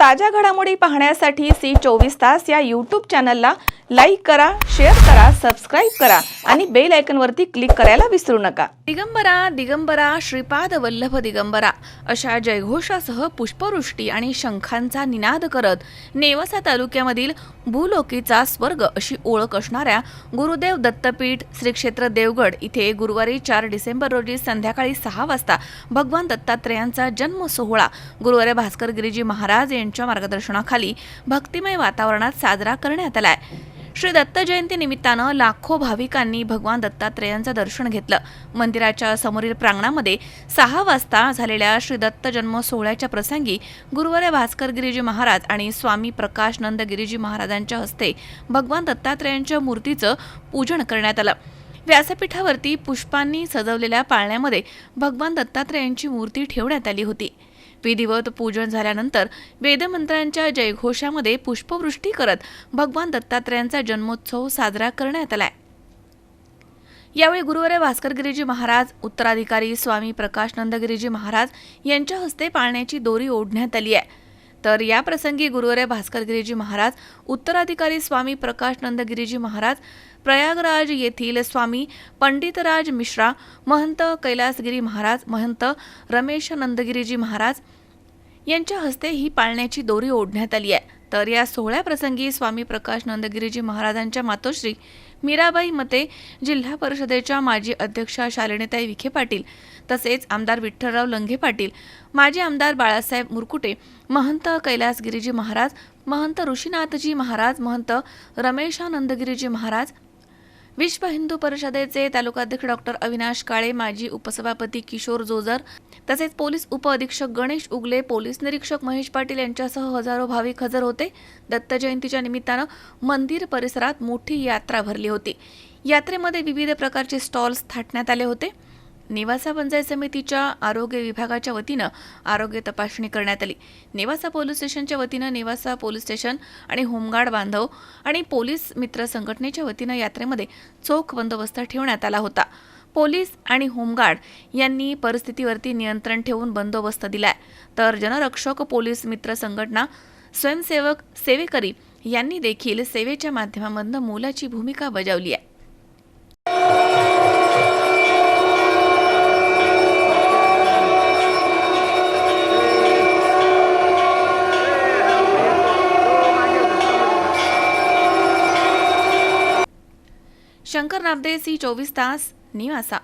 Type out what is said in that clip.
ताज्या घडामोडी पाहण्यासाठी सी24 तास या यूट्यूब चॅनलला लाईक करा, शेअर करा, सबस्क्राईब करा आणि बेल आयकॉनवरती क्लिक करायला विसरू नका। दिगंबरा दिगंबरा श्रीपाद वल्लभ दिगंबरा अशा जयघोषासह पुष्पवृष्टी आणि शंखांचा निनाद करत नेवासा तालुक्यामधील भूलोकीचा स्वर्ग अशी ओळख असणाऱ्या गुरुदेव दत्तपीठ श्री क्षेत्र देवगड इथे गुरुवारी 4 डिसेंबर रोजी संध्याकाळी 6 वाजता भगवान दत्तात्रेयांचा जन्म सोहळा गुरुवारी भास्कर गिरीजी महाराज यांच्या मार्गदर्शनाखाली भक्तिमय वातावरणात साजरा करण्यात आलाय। श्री दत्त जयंती निमित्तानं लाखो भाविकांनी भगवान दत्तात्रेयांचं दर्शन घेतलं। मंदिराच्या समोरील प्रांगणामध्ये 6 वाजता झालेल्या श्री दत्त जन्म सोहळ्याच्या प्रसंगी गुरुवारी भास्कर गिरीजी महाराज आणि स्वामी प्रकाशनंद गिरीजी महाराजांच्या हस्ते भगवान दत्तात्रेयांच्या मूर्तीचं पूजन करण्यात आलं। व्यासपीठावरती पुष्पांनी सजवलेल्या पाळण्यामध्ये भगवान दत्तात्रेयांची मूर्ती ठेवण्यात आली होती। विधिवत पूजन झाल्यानंतर वेदमंत्रांच्या जयघोषामध्ये पुष्पवृष्टी करत भगवान दत्तात्रेयांचा जन्मोत्सव साजरा करण्यात आलाय। यावेळी गुरुवारी भास्कर गिरीजी महाराज, उत्तराधिकारी स्वामी प्रकाशनंद गिरीजी महाराज यांच्या हस्ते पाळण्याची दोरी ओढण्यात आली आहे। तर या प्रसंगी गुरुवारी भास्कर गिरीजी महाराज, उत्तराधिकारी स्वामी प्रकाशनंद गिरीजी महाराज, प्रयागराज येथील स्वामी पंडितराज मिश्रा, महंत कैलासगिरी महाराज, महंत रमेशानंदगिरीजी महाराज यांच्या हस्ते ही पाळण्याची दोरी ओढण्यात आली आहे। तर या सोहळ्याप्रसंगी स्वामी प्रकाशनंदगिरीजी महाराजांच्या मातोश्री मीराबाई मते, जिल्हा परिषदेच्या माजी अध्यक्षा शालिनीताई विखे पाटील, तसेच आमदार विठ्ठलराव लंघे पाटील, माजी आमदार बाळासाहेब मुरकुटे, महंत कैलासगिरीजी महाराज, महंत ऋषीनाथजी महाराज, महंत रमेशानंदगिरीजी महाराज, विश्व हिंदू परिषदेचे तालुकाध्यक्ष डॉक्टर अविनाश काळे, माजी उपसभापती किशोर जोजर, तसेच पोलीस उपअधीक्षक गणेश उगले, पोलीस निरीक्षक महेश पाटील यांच्यासह हजारो भाविक हजर होते। दत्त जयंतीच्या निमित्तानं मंदिर परिसरात मोठी यात्रा भरली होती। यात्रेमध्ये विविध प्रकारचे स्टॉल्स थाटण्यात आले होते। नेवासा पंचायत समितीच्या आरोग्य विभागाच्या वतीनं आरोग्य तपासणी करण्यात आली। नेवासा पोलीस स्टेशनच्या वतीनं नेवासा पोलीस स्टेशन आणि होमगार्ड बांधव आणि पोलीस मित्र संघटनेच्या वतीनं यात्रेमध्ये चोख बंदोबस्त ठेवण्यात आला होता। पोलीस आणि होमगार्ड यांनी परिस्थितीवरती नियंत्रण ठेवून बंदोबस्त दिलाय। तर जनरक्षक, पोलीस मित्र संघटना, स्वयंसेवक, सेवेकरी यांनी देखील सेवेच्या माध्यमामधून मोलाची भूमिका बजावली आहे। शंकर नाबदे, सी24 तास, नेवासा।